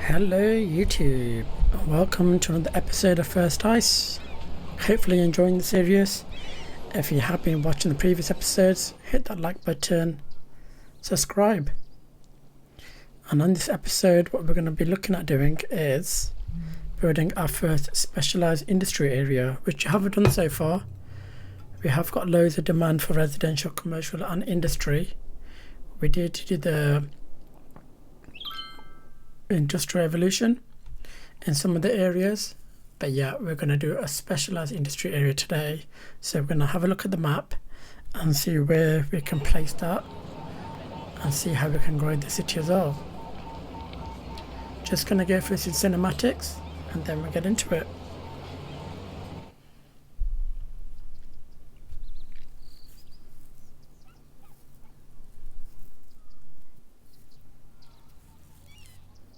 Hello YouTube, welcome to another episode of First Ice. Hopefully you're enjoying the series. If you have been watching the previous episodes, hit that like button, subscribe. And on this episode what we're going to be looking at doing is building our first specialised industry area, which you haven't done so far. We have got loads of demand for residential, commercial and industry. We did do the industrial evolution in some of the areas, but yeah, we're going to do a specialized industry area today. So we're going to have a look at the map and see where we can place that and see how we can grow the city as well. Just going to go through some cinematics and then we'll get into it.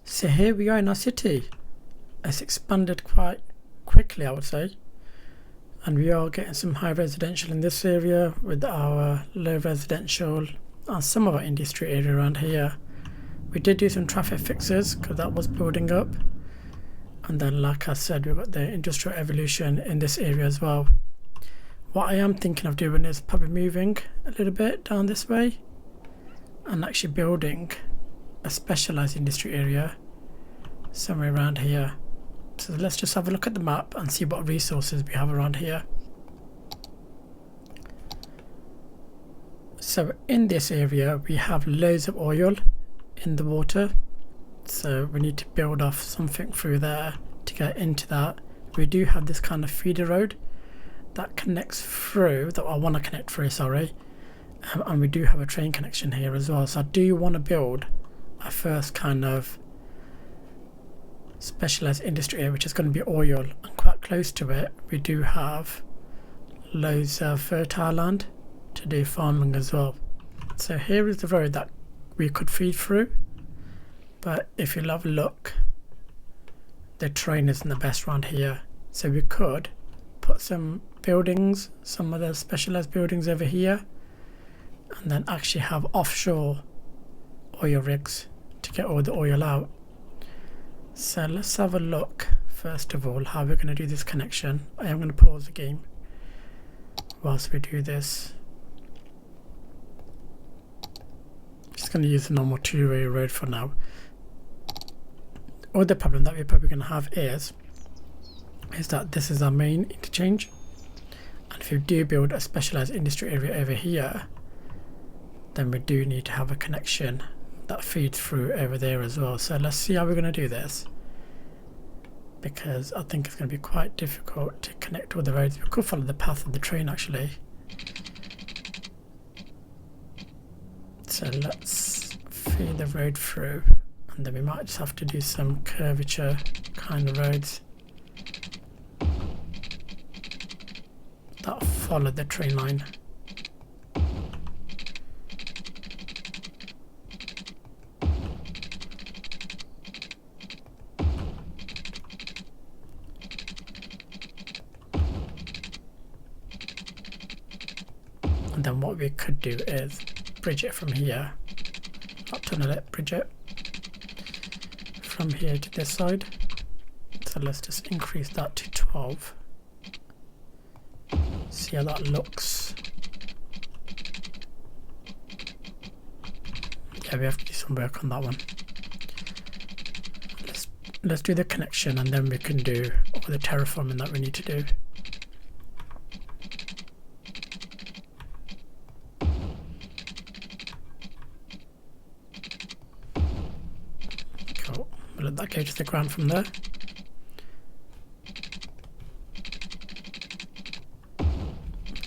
So here we are in our city. It's expanded quite quickly, I would say, and we are getting some high residential in this area with our low residential and some of our industry area around here. We did do some traffic fixes because that was building up, and then like I said, we've got the industrial evolution in this area as well. What I am thinking of doing is probably moving a little bit down this way and actually building a specialized industry area somewhere around here. So let's just have a look at the map and see what resources we have around here. So in this area we have loads of oil in the water, so we need to build off something through there to get into that. We do have this kind of feeder road that connects through, that I want to connect through, sorry, and we do have a train connection here as well. So I do want to build our first kind of specialized industry area, which is going to be oil, and quite close to it we do have loads of fertile land to do farming as well. So here is the road that we could feed through, but if you'll have a look, the terrain isn't the best around here, so we could put some buildings, some of the specialized buildings over here, and then actually have offshore oil rigs to get all the oil out. So let's have a look first of all how we're going to do this connection. I am going to pause the game whilst we do this. Just going to use the normal two-way road for now. Other problem that we're probably going to have is that this is our main interchange, and if you do build a specialized industry area over here, then we do need to have a connection that feeds through over there as well. So let's see how we're going to do this, because I think it's going to be quite difficult to connect all the roads. We could follow the path of the train actually. So let's feed the road through, and then we might just have to do some curvature kind of roads that follow the train line. And then what we could do is bridge it from here, not tunnel it, bridge it from here to this side. So let's just increase that to 12. See how that looks. Yeah, we have to do some work on that one. Let's do the connection, and then we can do all the terraforming that we need to do. Cool. We'll let that go to the ground from there.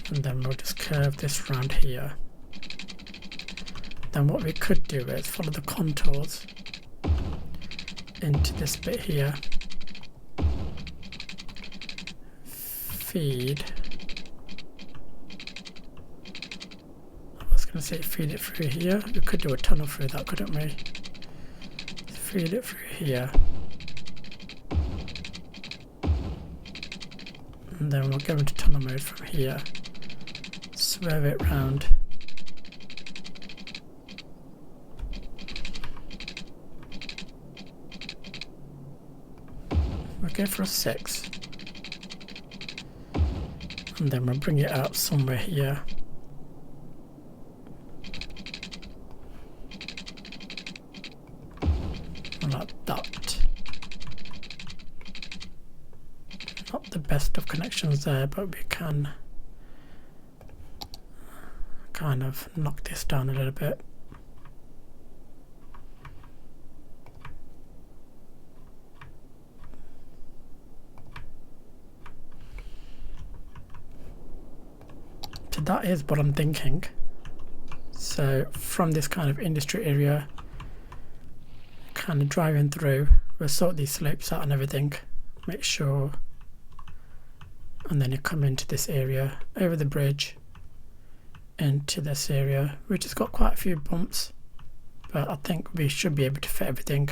And then we'll just curve this round here. Then what we could do is follow the contours into this bit here, feed, I was going to say feed it through here. We could do a tunnel through that, couldn't we? Feed it through here, and then we'll go into tunnel mode from here, swerve it round. we'll go for a 6. And then we'll bring it out somewhere here. Like that. Not the best of connections there, but we can kind of knock this down a little bit. So that is what I'm thinking. So from this kind of industry area, kind of driving through, we'll sort these slopes out and everything, make sure, and then you come into this area, over the bridge, into this area, which has got quite a few bumps, but I think we should be able to fit everything.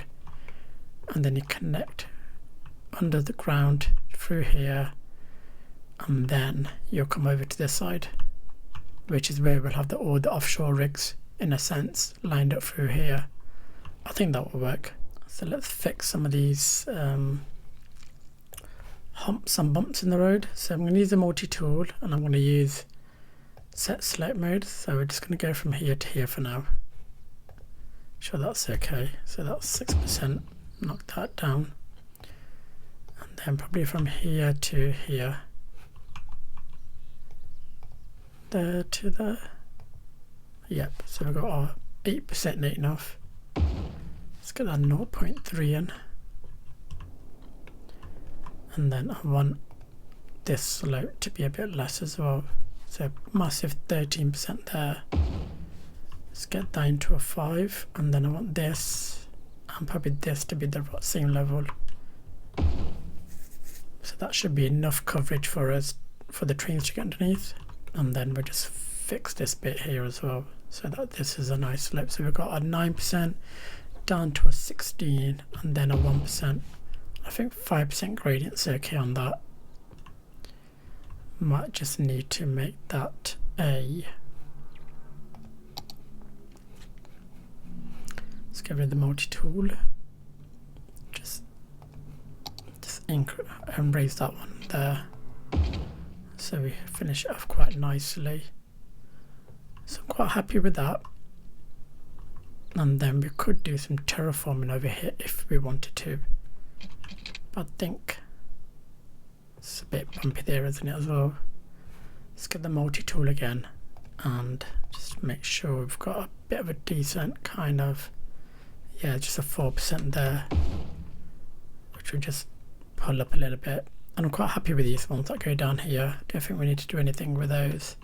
And then you connect under the ground through here, and then you'll come over to this side, which is where we'll have all the offshore rigs, in a sense, lined up through here. I think that will work. So let's fix some of these humps and bumps in the road. So I'm going to use the multi-tool, and I'm going to use set slope mode. So we're just going to go from here to here for now. Sure, that's okay. So that's 6%. Knock that down. And then probably from here to here. There to there. Yep, so we've got our 8% neat enough. Let's get that 0.3 in. And then I want this slope to be a bit less as well. So massive 13% there. Let's get that into a 5. And then I want this and probably this to be the same level. So that should be enough coverage for us, for the trains to get underneath. And then we'll just fix this bit here as well, so that this is a nice slope. So we've got a 9% down to a 16 and then a 1%. I think 5% gradient's okay on that. Might just need to make that a... Let's get rid of the multi-tool. Just raise that one there. So we finish it off quite nicely. So I'm quite happy with that. And then we could do some terraforming over here if we wanted to. But I think it's a bit bumpy there, isn't it, as well? Let's get the multi-tool again and just make sure we've got a bit of a decent kind of, yeah, just a 4% there, which will just pull up a little bit. And I'm quite happy with these ones that go down here. Don't think we need to do anything with those.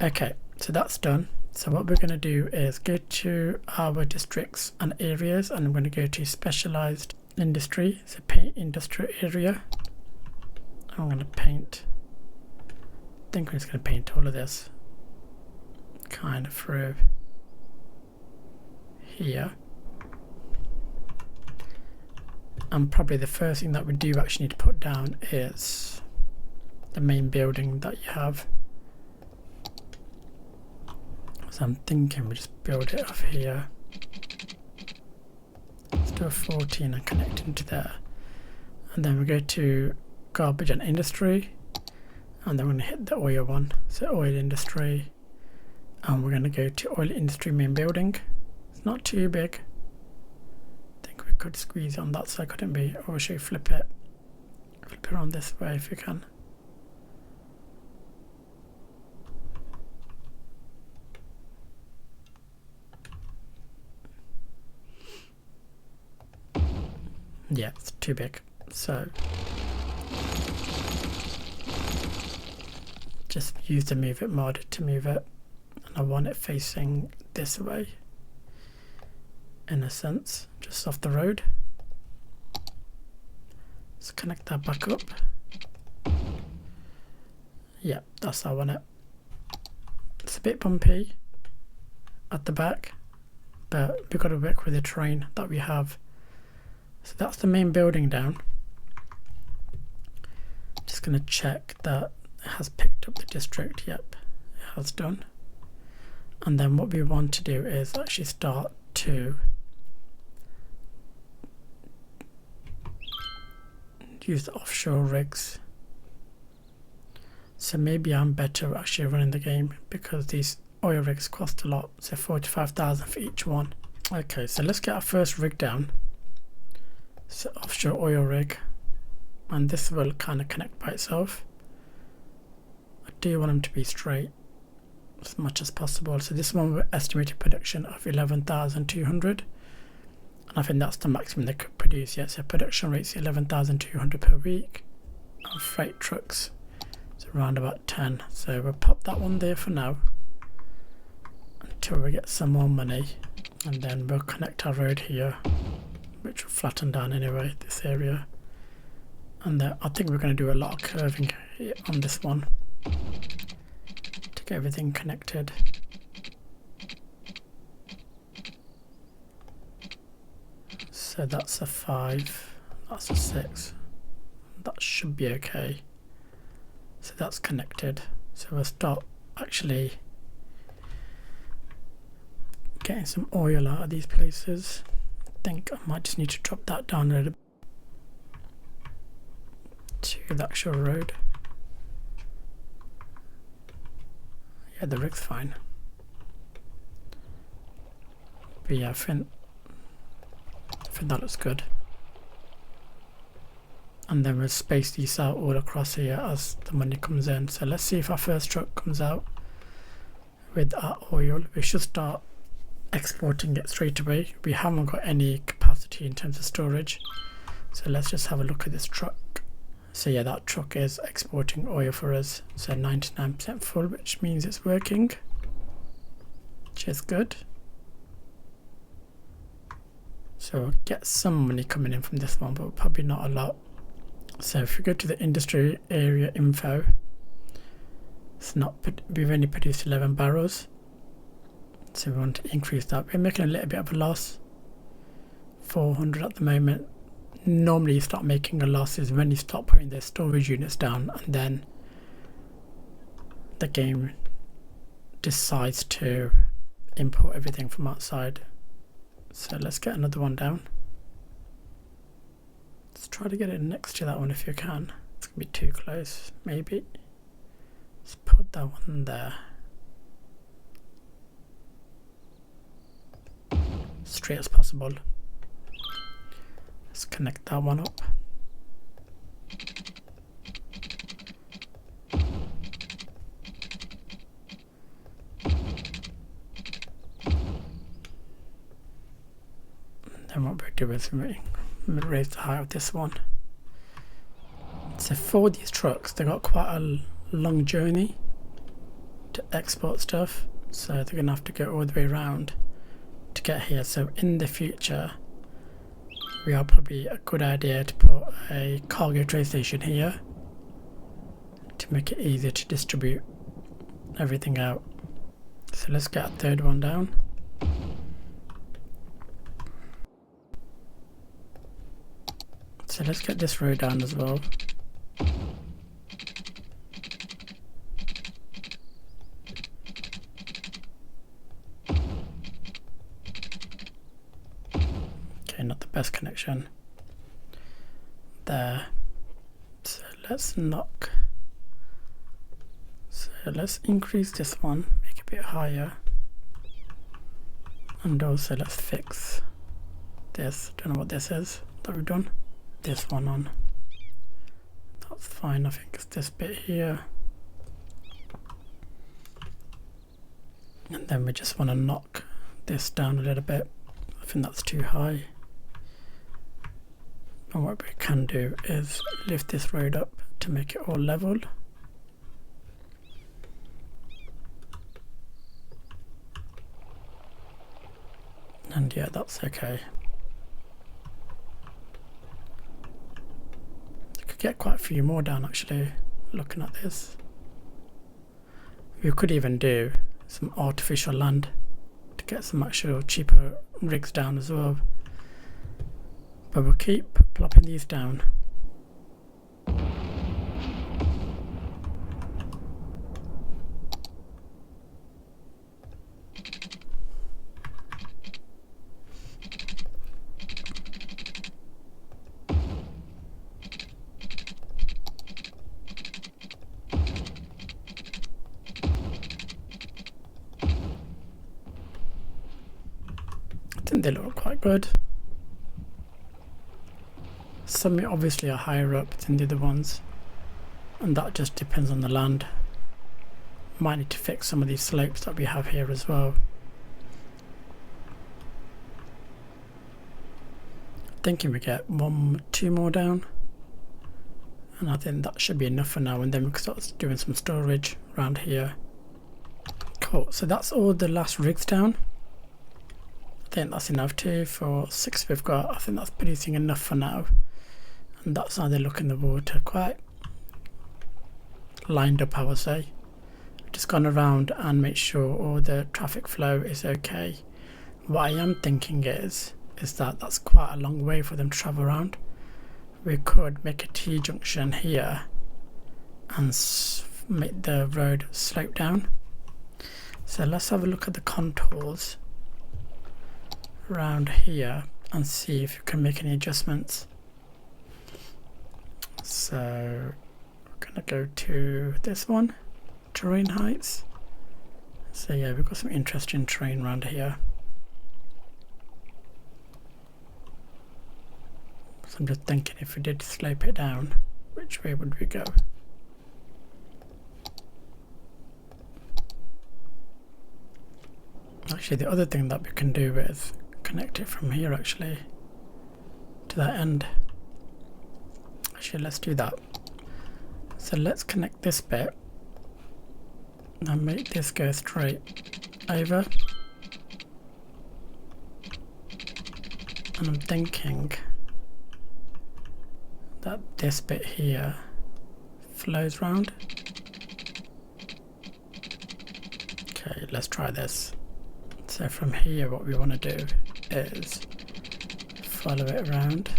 Okay, so that's done. So what we're going to do is go to our districts and areas, and I'm going to go to specialized industry, so paint industry area. I'm going to paint, I think I'm just going to paint all of this kind of through here. And probably the first thing that we do actually need to put down is the main building that you have. So I'm thinking we just build it off here. Let's do a 14 and connect into there. And then we go to garbage and industry. And then we're going to hit the oil one. So oil industry. And we're going to go to oil industry main building. It's not too big. Could squeeze on that side, couldn't be? Or should we flip it around this way if you can? Yeah, it's too big, so just use the move it mod to move it, and I want it facing this way in a sense, just off the road. Let's connect that back up. Yeah, that's how I want it. It's a bit bumpy at the back, but we've got to work with the terrain that we have. So that's the main building down. Just going to check that it has picked up the district. Yep, it has done. And then what we want to do is actually start to use the offshore rigs. So maybe I'm better at actually running the game because these oil rigs cost a lot, so 45,000 for each one. Okay, so let's get our first rig down. So offshore oil rig, and this will kind of connect by itself. I do want them to be straight as much as possible. So this one with estimated production of 11,200, and I think that's the maximum they could produce. Yeah, so production rate's 11,200 per week, and freight trucks is around about 10. So we'll pop that one there for now until we get some more money, and then we'll connect our road here, which will flatten down anyway this area. And then I think we're going to do a lot of curving here on this one to get everything connected. So that's a 5, that's a 6, that should be okay. So that's connected. So we'll start actually getting some oil out of these places. I think I might just need to drop that down a little bit to the actual road. Yeah, the rig's fine. But yeah, I think that looks good. And then we'll space these out all across here as the money comes in. So let's see if our first truck comes out with our oil. We should start exporting it straight away. We haven't got any capacity in terms of storage. So let's just have a look at this truck. So yeah, that truck is exporting oil for us. So 99% full, which means it's working, which is good. So we'll get some money coming in from this one, but probably not a lot. So if we go to the industry area info, we've only produced 11 barrels. So we want to increase that. We're making a little bit of a loss, 400 at the moment. Normally you start making a loss is when you start putting the storage units down, and then the game decides to import everything from outside. So let's get another one down. Let's try to get it next to that one if you can. It's gonna be too close, maybe. Let's put that one there. Straight as possible. Let's connect that one up. And then what we'll do is raise the height of this one. So for these trucks, they got quite a long journey to export stuff, so they're gonna have to go all the way around to get here. So in the future, we are probably a good idea to put a cargo tray station here to make it easier to distribute everything out. So let's get a third one down. So let's get this row down as well. Okay, not the best connection there. So let's knock. So let's increase this one, make it a bit higher. And also let's fix this. Don't know what this is that we've done. This one on. That's fine. I think it's this bit here. And then we just want to knock this down a little bit. I think that's too high. And what we can do is lift this road up to make it all level. And yeah, that's okay. Get quite a few more down actually, looking at this. We could even do some artificial land to get some actual cheaper rigs down as well, but we'll keep plopping these down. they look quite good. Some obviously are higher up than the other ones, and that just depends on the land. Might need to fix some of these slopes that we have here as well. Thinking we get two more down, and I think that should be enough for now, and then we can start doing some storage around here. Cool, so that's all the last rigs down. I think that's enough too for 6 we've got. I think that's producing enough for now, and that's how they look in the water, quite lined up I would say. Just gone around and make sure all the traffic flow is okay. What I am thinking is that that's quite a long way for them to travel around. We could make a T-junction here and make the road slope down. So let's have a look at the contours around here and see if you can make any adjustments. So we're gonna go to this one, terrain heights. So yeah, we've got some interesting terrain around here. So I'm just thinking, if we did slope it down, which way would we go? Actually, the other thing that we can do is connect it from here actually to that end. Actually, let's do that. So let's connect this bit and make this go straight over. And I'm thinking that this bit here flows round. Okay, let's try this. So from here what we want to do is follow it around.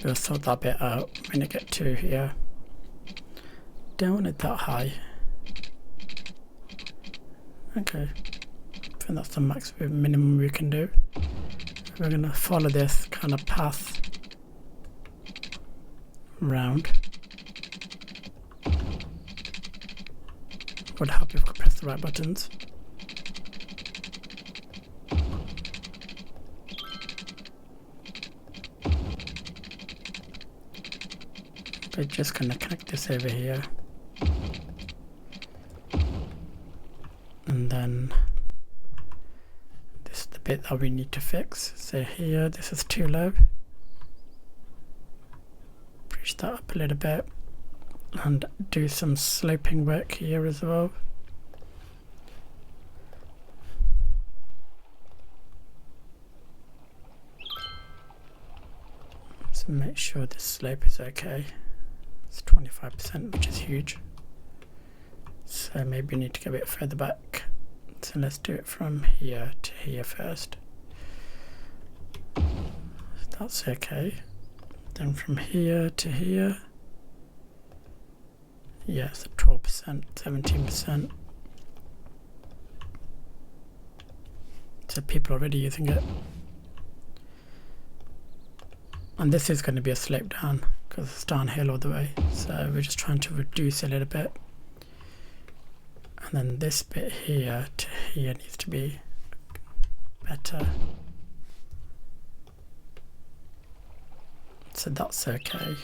We'll sort that bit out when I get to here. Don't want it that high. Okay, I think that's the minimum we can do. We're going to follow this kind of path round. Would help if we could press the right buttons. We're just going to connect this over here, and then this is the bit that we need to fix. So here, this is too low. Push that up a little bit and do some sloping work here as well. So make sure this slope is okay. It's 25%, which is huge. So maybe we need to go a bit further back. So let's do it from here to here first. That's okay. Then from here to here. Yes, 12%, 17%. So people are already using it. And this is going to be a slope down because it's downhill all the way. So we're just trying to reduce a little bit. And then this bit here to here needs to be better. So that's okay.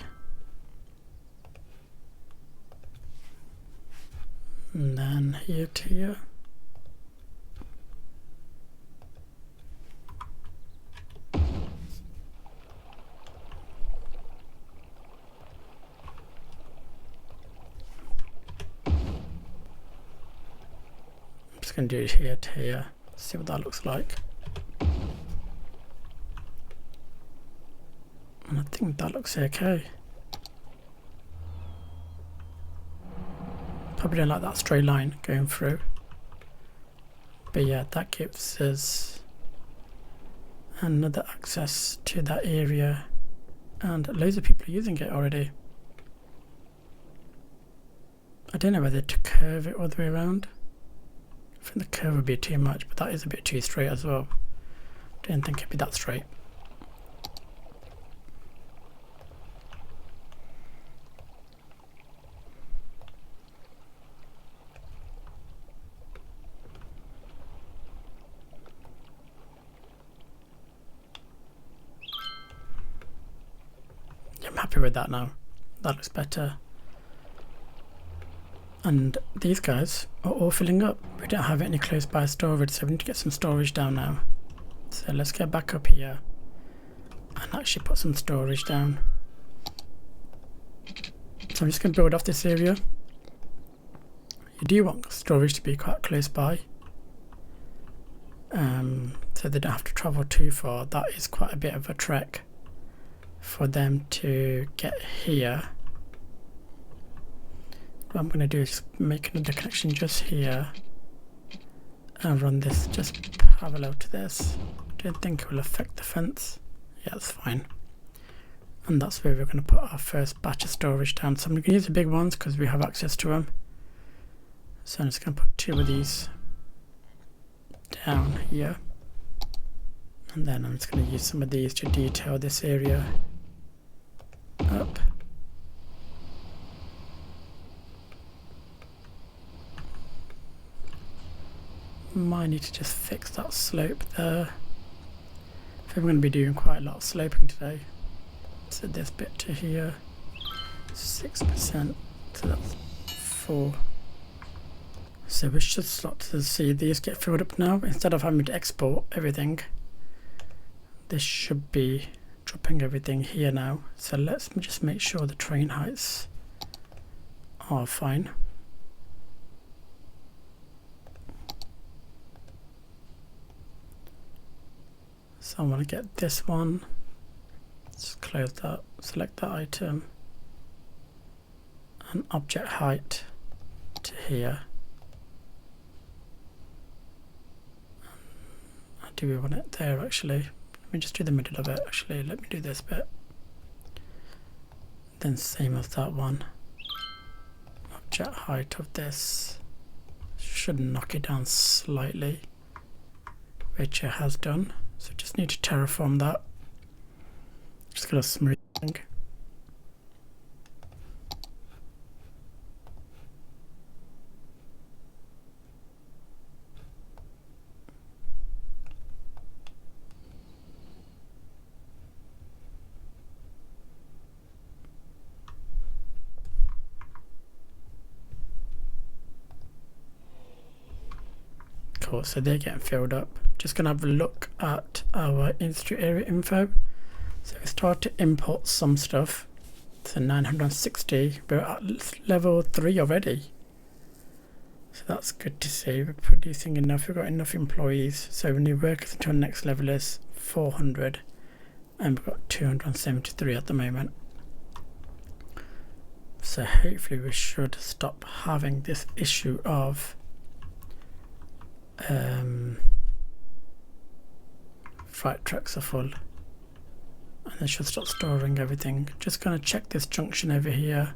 And then here to here. Going to do it here to here, see what that looks like. And I think that looks okay. Probably don't like that straight line going through, but yeah, that gives us another access to that area, and loads of people are using it already. I don't know whether to curve it all the way around. I think the curve would be too much, but that is a bit too straight as well. Didn't think it'd be that straight. I'm happy with that now. That looks better. And these guys are all filling up. We don't have any close by storage, so we need to get some storage down now. So let's get back up here and actually put some storage down. So I'm just going to build off this area. You do want storage to be quite close by, so they don't have to travel too far. That is quite a bit of a trek for them to get here. What I'm going to do is make another connection just here and run this just parallel to this. Don't think it will affect the fence. Yeah, that's fine. And that's where we're going to put our first batch of storage down. So I'm going to use the big ones because we have access to them. So I'm just going to put 2 of these down here. And then I'm just going to use some of these to detail this area up. Might need to just fix that slope there. I think I'm going to be doing quite a lot of sloping today. So this bit to here, 6%, so that's 4. So we should start to see these get filled up now. Instead of having to export everything, this should be dropping everything here now. So let's just make sure the train heights are fine. So I want to get this one, just close that, select that item, and object height to here. Do we want it there actually? Let me just do the middle of it actually. Let me do this bit. Then same as that one. Object height of this should knock it down slightly, which it has done. So just need to terraform that. Just got a smoothing. Cool, so they're getting filled up. Just gonna have a look at our institute area info. So we start to import some stuff. So 960, we're at level 3 already. So that's good to see. We're producing enough, we've got enough employees. So when new workers until next level is 400, and we've got 273 at the moment. So hopefully we should stop having this issue of freight trucks are full, and they should stop storing everything. Just gonna check this junction over here,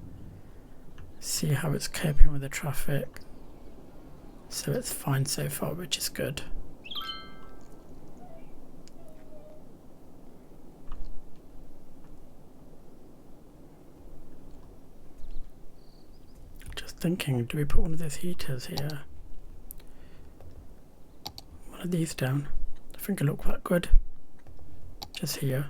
see how it's coping with the traffic. So it's fine so far, which is good. Just thinking, do we put one of those heaters here? One of these down. I think it look quite good. Just here.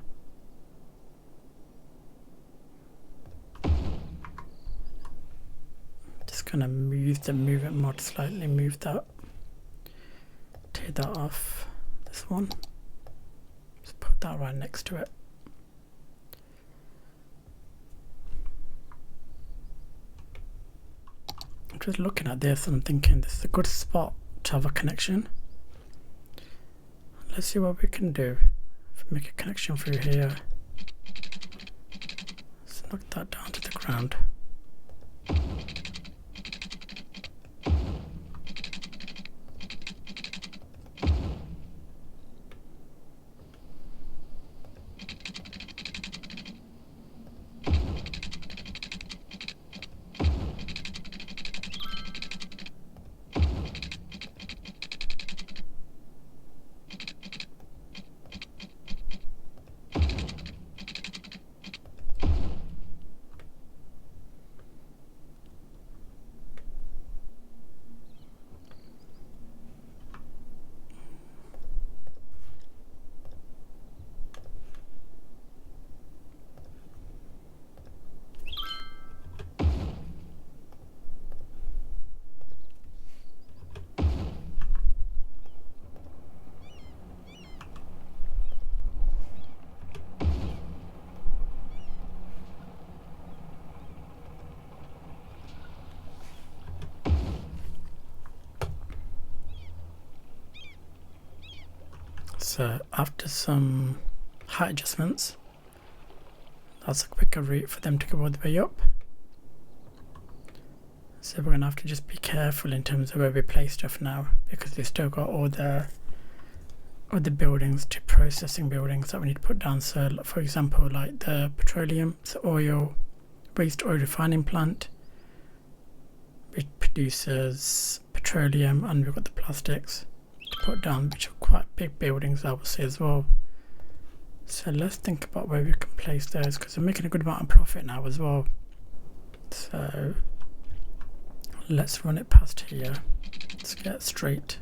Just gonna move the movement mod slightly, move that. Take that off. This one. Just put that right next to it. I'm just looking at this and I'm thinking this is a good spot to have a connection. Let's see what we can do. If we make a connection through here. Let's knock that down to the ground. So after some height adjustments, that's a quicker route for them to go all the way up. So we're going to have to just be careful in terms of where we place stuff now, because we've still got all the buildings to processing buildings that we need to put down. So for example, like the petroleum, so waste oil refining plant, which produces petroleum, and we've got the plastics to put down, which are quite big buildings, I would say, as well. So let's think about where we can place those, because we're making a good amount of profit now as well. So let's run it past here. Let's get straight.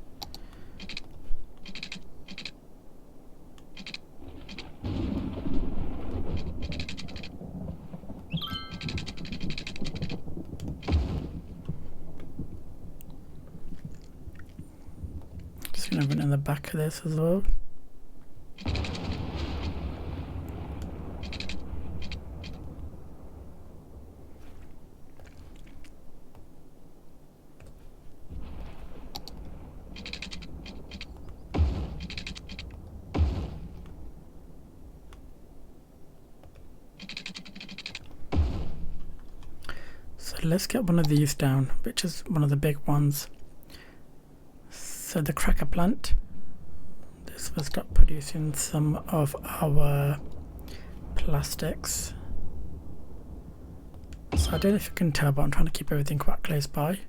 Just gonna run in the back of this as well. So let's get one of these down, which is one of the big ones. So the cracker plant, this will start producing some of our plastics. So I don't know if you can tell, but I'm trying to keep everything quite close by.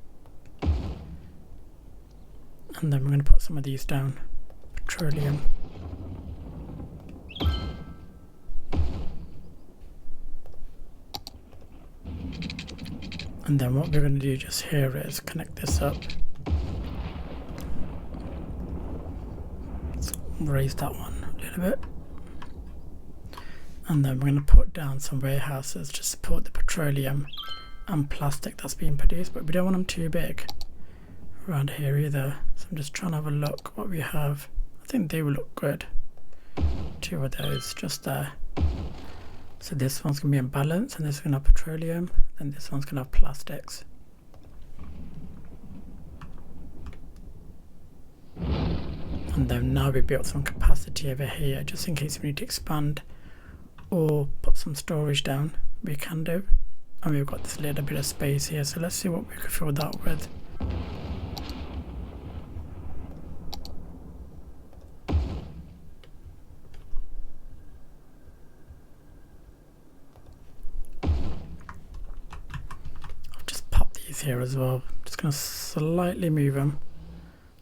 And then we're going to put some of these down. Petroleum. And then what we're going to do just here is connect this up. Let's raise that one a little bit. And then we're going to put down some warehouses to support the petroleum and plastic that's being produced, but we don't want them too big around here either. So I'm just trying to have a look what we have. I think they will look good. 2 of those just there. So this one's going to be in balance, and this is going to have petroleum, and this one's going to have plastics. And then now we built some capacity over here, just in case we need to expand or put some storage down, we can do. And we've got this little bit of space here, so let's see what we can fill that with. Here as well, just going to slightly move them,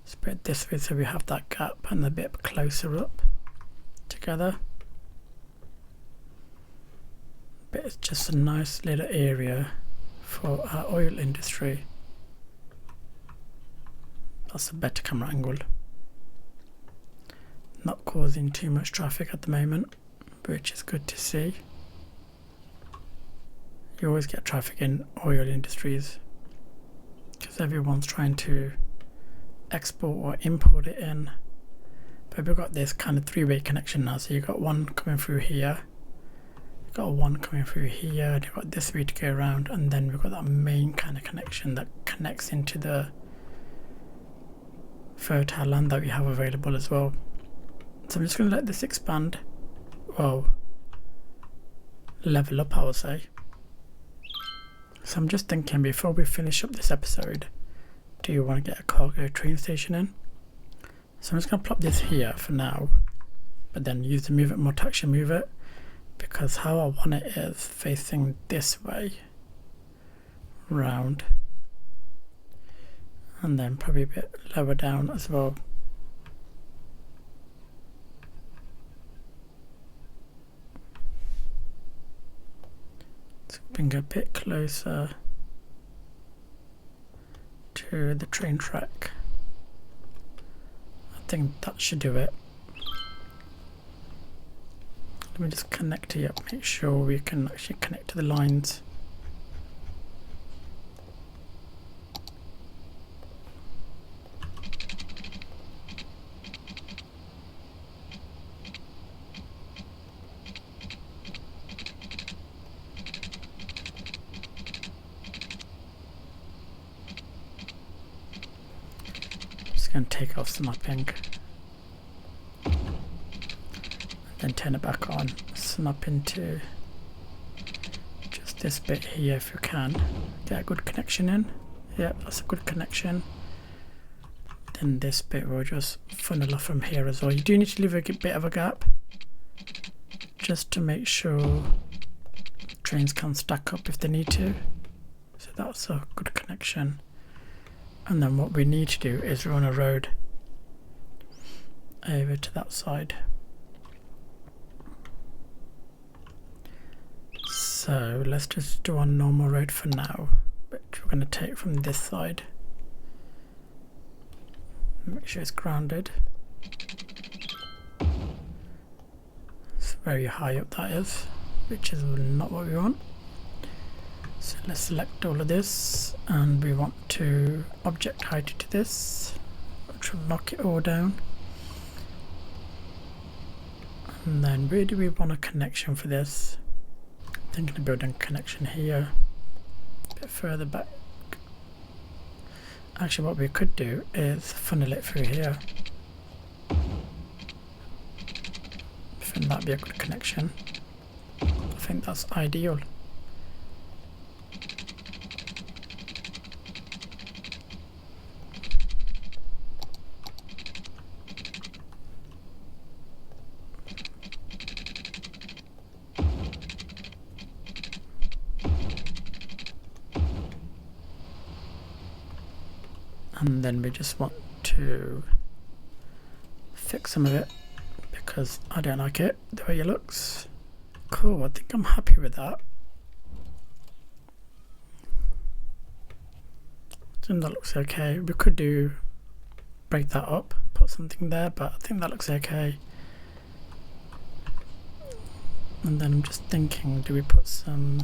spread this way so we have that gap and a bit closer up together. But it's just a nice little area for our oil industry. That's a better camera angle. Not causing too much traffic at the moment, which is good to see. You always get traffic in oil industries, because everyone's trying to export or import it in. But we've got this kind of 3-way connection now. So you've got one coming through here, you've got one coming through here, and you've got this way to go around, and then we've got that main kind of connection that connects into the fertile land that we have available as well. So I'm just going to let this expand, well, level up, I would say. So I'm just thinking, before we finish up this episode, do you want to get a cargo train station in? So I'm just going to plop this here for now, but then use the move it more to actually move it, because how I want it is facing this way round, and then probably a bit lower down as well. Bring a bit closer to the train track. I think that should do it. Let me just connect it up, make sure we can actually connect to the lines. Going to take off some mapping. turn it back on. Snap into just this bit here if you can. Get a good connection in. Yeah, that's a good connection. Then this bit will just funnel off from here as well. You do need to leave a bit of a gap just to make sure trains can stack up if they need to. So that's a good connection. And then what we need to do is run a road over to that side. So let's just do our normal road for now, which we're going to take from this side. Make sure it's grounded. It's very high up, that is, which is not what we want. So let's select all of this, and we want to object height to this, which will lock it all down. And then where do we want a connection for this? Thinking of building a connection here, a bit further back. Actually, what we could do is funnel it through here. I think that'd be a good connection. I think that's ideal. And then we just want to fix some of it because I don't like it the way it looks. Cool, I think I'm happy with that. I think that looks okay. We could break that up, put something there, but I think that looks okay. And then I'm just thinking, do we put some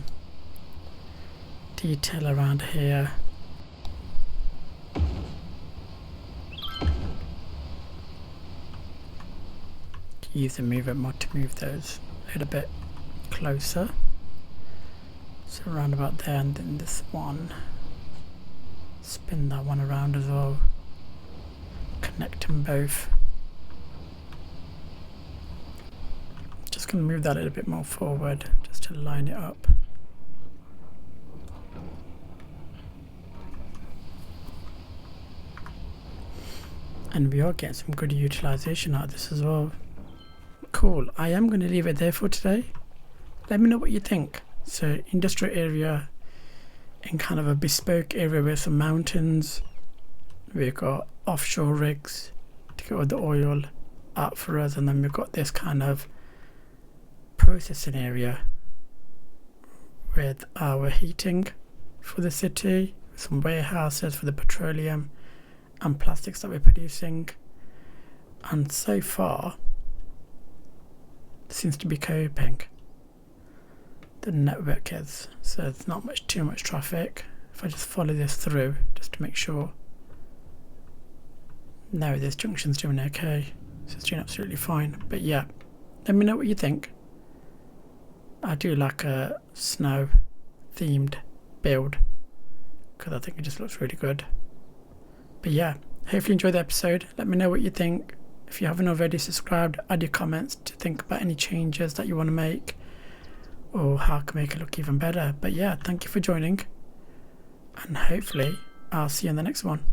detail around here? Use the mover mod to move those a little bit closer. So around about there, and then this one. Spin that one around as well. Connect them both. Just going to move that a little bit more forward just to line it up. And we are getting some good utilization out of this as well. Cool, I am going to leave it there for today. Let me know what you think. So industrial area in kind of a bespoke area with some mountains. We've got offshore rigs to get all the oil out for us, and then we've got this kind of processing area with our heating for the city, some warehouses for the petroleum and plastics that we're producing. And so far seems to be coping. The network is, so it's not too much traffic. If I just follow this through just to make sure. No, this junction's doing okay, so it's doing absolutely fine. But yeah, let me know what you think. I do like a snow themed build because I think it just looks really good. But yeah, hopefully you enjoyed the episode. Let me know what you think. If you haven't already subscribed, add your comments to think about any changes that you want to make or how I can make it look even better. But yeah, thank you for joining, and hopefully I'll see you in the next one.